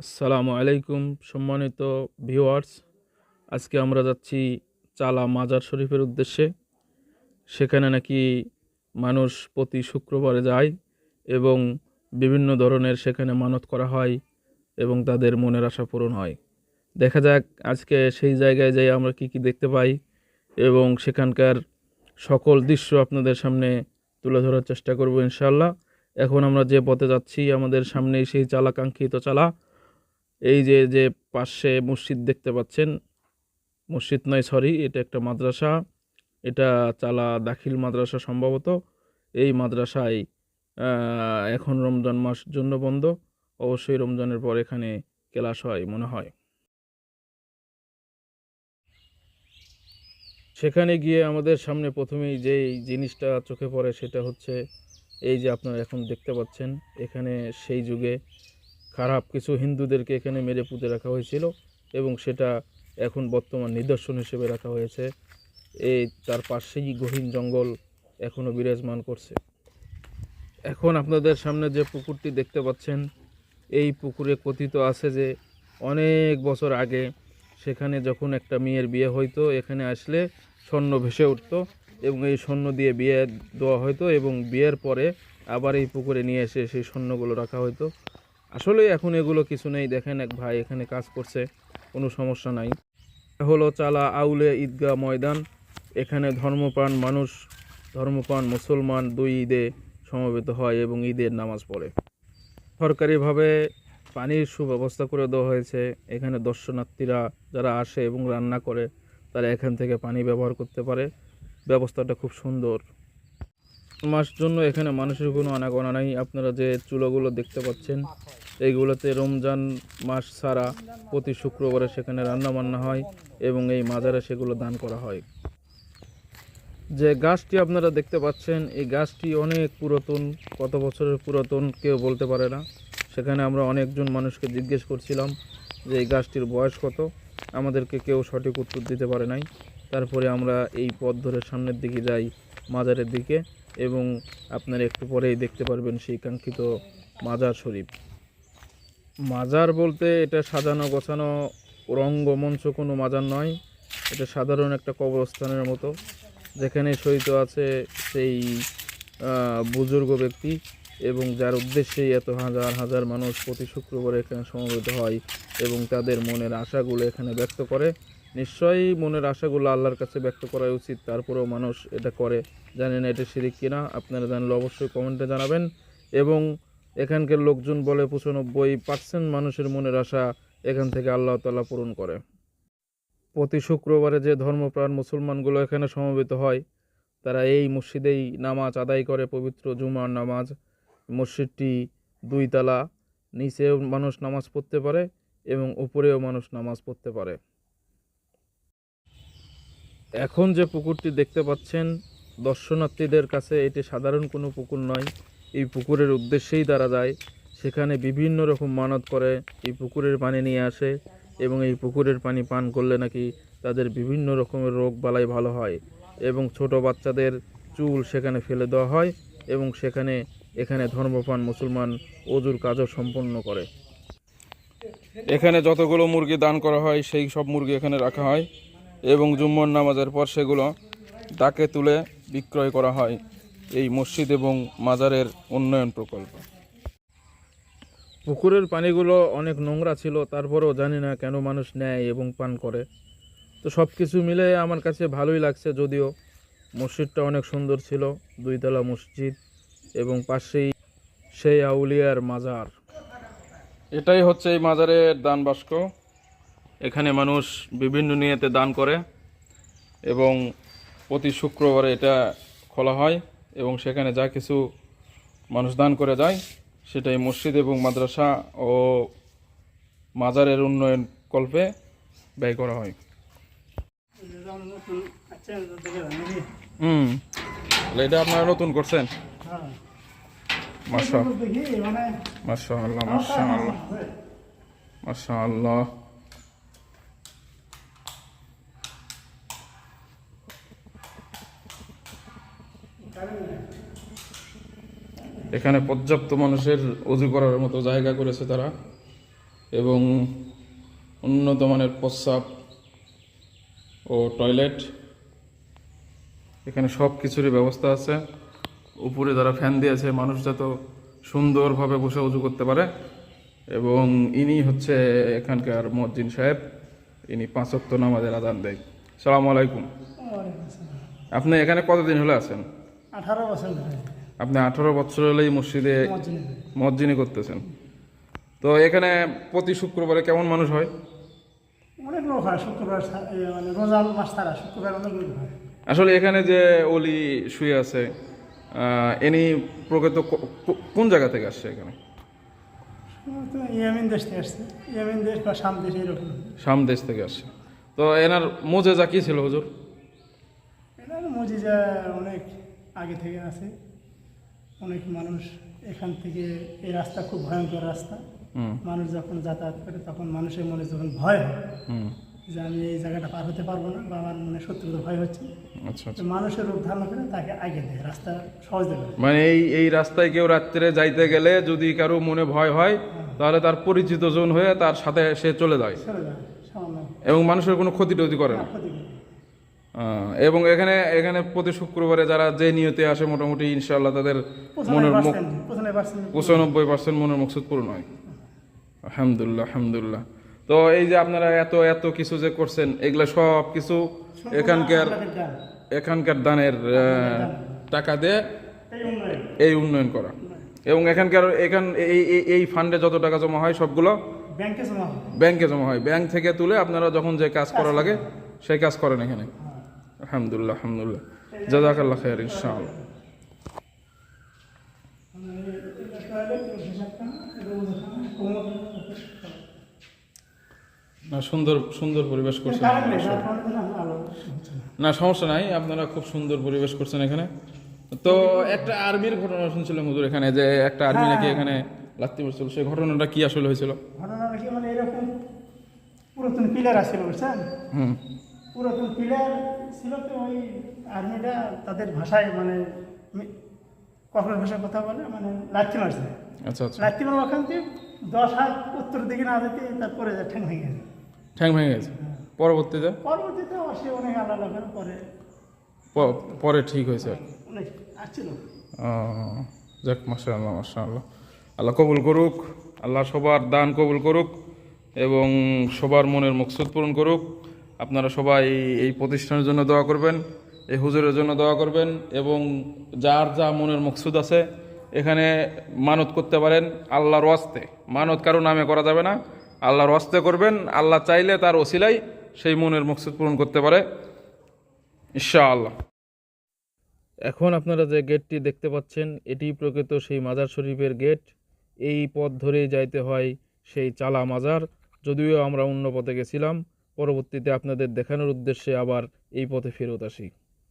আসসালামু আলাইকুম সম্মানিত ভিউয়ার্স। আজকে আমরা যাচ্ছি চালা মাজার শরীফের উদ্দেশ্যে। সেখানে নাকি মানুষ প্রতি শুক্রবারে যায় এবং বিভিন্ন ধরনের সেখানে মানত করা হয় এবং তাদের মনের আশা পূরণ হয়। দেখা যাক আজকে সেই জায়গায় যাই আমরা কি কি দেখতে পাই এবং সেখানকার সকল দৃশ্য আপনাদের সামনে তুলে ধরার চেষ্টা করব ইনশাআল্লাহ। এখন আমরা যে পথে যাচ্ছি আমাদের সামনেই সেই চালা কাঙ্ক্ষিত চালা। এই যে যে পাশে মসজিদ দেখতে পাচ্ছেন, মসজিদ নয় সরি, এটা একটা মাদ্রাসা। এটা চালা দাখিল মাদ্রাসা সম্ভবত। এই মাদ্রাসায় এখন রমজান মাস জন্য বন্ধ। অবশ্যই রমজানের পর এখানে ক্লাস হয় মনে হয়। সেখানে গিয়ে আমাদের সামনে প্রথমেই যেই জিনিসটা চোখে পড়ে সেটা হচ্ছে এই যে আপনারা এখন দেখতে পাচ্ছেন, এখানে সেই যুগে খারাপ কিছু হিন্দুদেরকে এখানে মেরে পুঁতে রাখা হয়েছিল এবং সেটা এখন বর্তমান নিদর্শন হিসেবে রাখা হয়েছে। এই তার পাশেই গহীন জঙ্গল এখনও বিরাজমান করছে। এখন আপনাদের সামনে যে পুকুরটি দেখতে পাচ্ছেন, এই পুকুরে কথিত আছে যে অনেক বছর আগে সেখানে যখন একটা মেয়ের বিয়ে হইতো, এখানে আসলে স্বর্ণ ভেসে উঠতো এবং এই স্বর্ণ দিয়ে বিয়ে দেওয়া হতো এবং বিয়ের পরে আবার এই পুকুরে নিয়ে এসে সেই স্বর্ণগুলো রাখা হতো। আসলে এখন এগুলো কিছু নেই। দেখেন এক ভাই এখানে কাজ করছে, কোনো সমস্যা নাই। হলো চালা আউলে ঈদগাহ ময়দান। এখানে ধর্মপ্রাণ মুসলমান দুই ঈদে সমবেত হয় এবং ঈদের নামাজ পড়ে। সরকারিভাবে পানির সুব্যবস্থা করে দেওয়া হয়েছে। এখানে দর্শনার্থীরা যারা আসে এবং রান্না করে তারা এখান থেকে পানি ব্যবহার করতে পারে। ব্যবস্থাটা খুব সুন্দর। মাস জন্য এখানে মানুষের কোনো আনাগোনা নাই। আপনারা যে চুলোগুলো দেখতে পাচ্ছেন, এইগুলোতে রমজান মাস ছাড়া প্রতি শুক্রবারে সেখানে রান্না বান্না হয় এবং এই মাজারে সেগুলো দান করা হয়। যে গাছটি আপনারা দেখতে পাচ্ছেন, এই গাছটি অনেক পুরাতন। কত বছরের পুরাতন কেউ বলতে পারে না। সেখানে আমরা অনেকজন মানুষকে জিজ্ঞেস করছিলাম যে এই গাছটির বয়স কত। আমাদেরকে কেউ সঠিক উত্তর দিতে পারে নাই। তারপরে আমরা এই পথ ধরে সামনের দিকে যাই মাজারের দিকে এবং আপনারা একটু পরেই দেখতে পারবেন সেই কাঙ্ক্ষিত মাজার শরীফ। মাজার বলতে এটা সাজানো গোছানো রঙ্গমঞ্চ কোনো মাজার নয়। এটা সাধারণ একটা কবরস্থানের মতো, যেখানে শহীদ আছে সেই বুজুর্গ ব্যক্তি এবং যার উদ্দেশ্যেই এত হাজার হাজার মানুষ প্রতি শুক্রবারে এখানে সমবেত হয় এবং তাদের মনের আশাগুলো এখানে ব্যক্ত করে। নিশ্চয়ই মনের আশাগুলো আল্লাহর কাছে ব্যক্ত করা উচিত, তারপরেও মানুষ এটা করে। জানি না এটা শিরিক কিনা, আপনারা জানলে অবশ্যই কমেন্টে জানাবেন। এবং এখানকার লোকজন বলে 95% মানুষের মনের আশা এখান থেকে আল্লাহ তাআলা পূরণ করে। প্রতি শুক্রবারে যে ধর্মপ্রাণ মুসলমানগুলো এখানে সমবেত হয় তারা এই মসজিদেই নামাজ আদায় করে, পবিত্র জুমার নামাজ। মসজিদটি দুই তলা, নিচেও মানুষ নামাজ পড়তে পারে এবং উপরেও মানুষ নামাজ পড়তে পারে। এখন যে পুকুরটি দেখতে পাচ্ছেন, দর্শনার্থীদের কাছে এটি সাধারণ কোনো পুকুর নয়। এই পুকুরের উদ্দেশ্যেই তারা যায়, সেখানে বিভিন্ন রকম মানত করে এই পুকুরের পানি নিয়ে আসে এবং এই পুকুরের পানি পান করলে নাকি তাদের বিভিন্ন রকমের রোগ বালাই ভালো হয় এবং ছোট বাচ্চাদের চুল সেখানে ফেলে দেওয়া হয় এবং এখানে ধর্মপ্রাণ মুসলমান ওযুর কাজও সম্পন্ন করে। এখানে যতগুলো মুরগি দান করা হয় সেই সব মুরগি এখানে রাখা হয় এবং জুম্মার নামাজের পর সেগুলো ডাকে তুলে বিক্রয় করা হয় এই মসজিদ এবং মাজারের উন্নয়ন প্রকল্প। পুকুরের পানিগুলো অনেক নোংরা ছিল, তারপরেও জানি না কেন মানুষ নেয় এবং পান করে। তো সব কিছু মিলে আমার কাছে ভালোই লাগছে। যদিও মসজিদটা অনেক সুন্দর ছিল, দুইতলা মসজিদ এবং পাশেই সেই আউলিয়ার মাজার। এটাই হচ্ছে এই মাজারের দান বাক্স। এখানে মানুষ বিভিন্ন নিয়তে দান করে এবং প্রতি শুক্রবারে এটা খোলা হয় এবং সেখানে যা কিছু মানুষ দান করে যায় সেটাই মসজিদ এবং মাদ্রাসা ও মাজারের উন্নয়ন কল্পে ব্যয় করা হয়। এটা আপনারা নতুন করছেন? মাশাআল্লাহ মাশাআল্লাহ মাশাআল্লাহ মাশাআল্লাহ। এখানে পর্যাপ্ত মানুষের ওযু করার মতো জায়গা করেছে তারা। এবং উন্নত মানের প্রস্রাব ও টয়লেট, এখানে সব কিছুরই ব্যবস্থা আছে। উপরে যারা ফ্যান দিয়েছে মানুষ যত সুন্দরভাবে বসে উজু করতে পারে। এবং ইনি হচ্ছে এখানকার মুয়াজ্জিন সাহেব, ইনি 5 ওয়াক্ত নামাজের আযান দেয়। আসসালামু আলাইকুম। আপনি এখানে কতদিন হলে আছেন? 18 বছর ধরে আপনি 18 বছর হলে এই মসজিদে মুয়াজ্জিনি করতেছেন। তো এখানে প্রতি শুক্রবারে কেমন মানুষ হয়? অনেক লোক হয় শুক্রবার মানে রোজা মাস ছাড়া শুক্রবার অনেক লোক হয়। আসলে এখানে যে অলি শুয়ে আছে, ইনি প্রকৃত কোন জায়গা থেকে আসছে এখানে? তো ইয়ামিন দেশ থেকে আসছে, ইয়ামিন দেশ বা শাম দেশ এরকম। শাম দেশ থেকে আসছে। তো এনার মোজেজা কি ছিল হুজুর? এনার মজিজা অনেক আগে থেকে আছে। অনেক মানুষ এখান থেকে, এই রাস্তা খুব ভয়ঙ্কর রাস্তা। মানুষ যখন যাতায়াত করে তখন মানুষের মনে যখন ভয় হয় যে আমি এই জায়গাটা পার হতে পারবো না বা আমার মনে শত্রুতা ভয় হচ্ছে, আচ্ছা, তো মানুষের রূপ ধারণ করে তাকে আগে দেয়, রাস্তা সহজ দেবে। মানে এই রাস্তায় কেউ রাত্রে যাইতে গেলে যদি কারো মনে ভয় হয় তাহলে তার পরিচিত জন হয়ে তার সাথে সে চলে যায় চলে যায় সামান্য এবং মানুষের কোনো ক্ষতি টতি করে না। ক্ষতি করে। এবং এখানে প্রতি শুক্রবারে যারা যে নিয়তে আসে মোটামুটি ইনশাআল্লাহ তাদের মনের 95% মনের মকসুদ পূরণ হয়। আলহামদুলিল্লাহ, আলহামদুলিল্লাহ। তো এই যে আপনারা এত কিছু যে করছেন, এগুলা সব কিছু এখানকার দানের টাকা দিয়ে এই উন্নয়ন করা। এবং এই ফান্ডে যত টাকা জমা হয় সবগুলো ব্যাংকে জমা হয়। ব্যাংক থেকে তুলে আপনারা যখন যে কাজ করা লাগে সেই কাজ করেন এখানে। আলহামদুলিল্লাহ, আলহামদুলিল্লাহ, জাযাকাল্লাহ খাইর ইনশাআল্লাহ। না, সুন্দর পরিবেশ করছেন। না, সমস্যা নাই, আপনারা খুব সুন্দর পরিবেশ করছেন এখানে। তো একটা আর্মির ঘটনা শুনছিলাম হুজুর, এখানে যে একটা আর্মি নাকি এখানে লাত্তি মারছিল, সেই ঘটনাটা কি আসলে হয়েছিল? ঘটনাটা কি মানে এরকম পুরাতন পিলার আছিল বুঝছেন, পুরাতন পিলার ছিল। তো ওই আর্মিটা তাদের ভাষায় মানে কখনোর ভাষায় কথা বলে, মানে লাত্তি মারছে। আচ্ছা, লাত্তি মারা ওখান থেকে 10 হাত উত্তর দিকে না যেতে তারপরে ঠ্যাং ভেঙে গেছে। ঠ্যাং ভেঙে গেছে। পরবর্তীতে অবশ্যই অনেক আলাদা করে পরে ঠিক হয়েছে। অনেক আসছিল। যাক, মাশাআল্লাহ, মাশাআল্লাহ। আল্লাহ কবুল করুক, আল্লাহ সবার দান কবুল করুক এবং সবার মনের মকসুদ পূরণ করুক। আপনারা সবাই এই প্রতিষ্ঠানের জন্য দোয়া করবেন, এই হুজুরের জন্য দোয়া করবেন এবং যার যা মনের মকসুদ আছে এখানে মানত করতে পারেন। আল্লাহর ওয়াস্তে মানত কারো নামে করা যাবে না, আল্লাহর ওয়াস্তে করবেন। আল্লাহ চাইলে তার ওসিলাই সেই মনের মকসুদ পূরণ করতে পারে ইনশাআল্লাহ। এখন আপনারা যে গেটটি দেখতে পাচ্ছেন এটি প্রকৃত সেই মাজার শরীফের গেট। এই পথ ধরেই যাইতে হয় সেই চালা মাজার। যদিও আমরা অন্য পথে গেছিলাম, পরবর্তীতে আপনাদের দেখানোর উদ্দেশ্যে আবার এই পথে ফেরত আসি।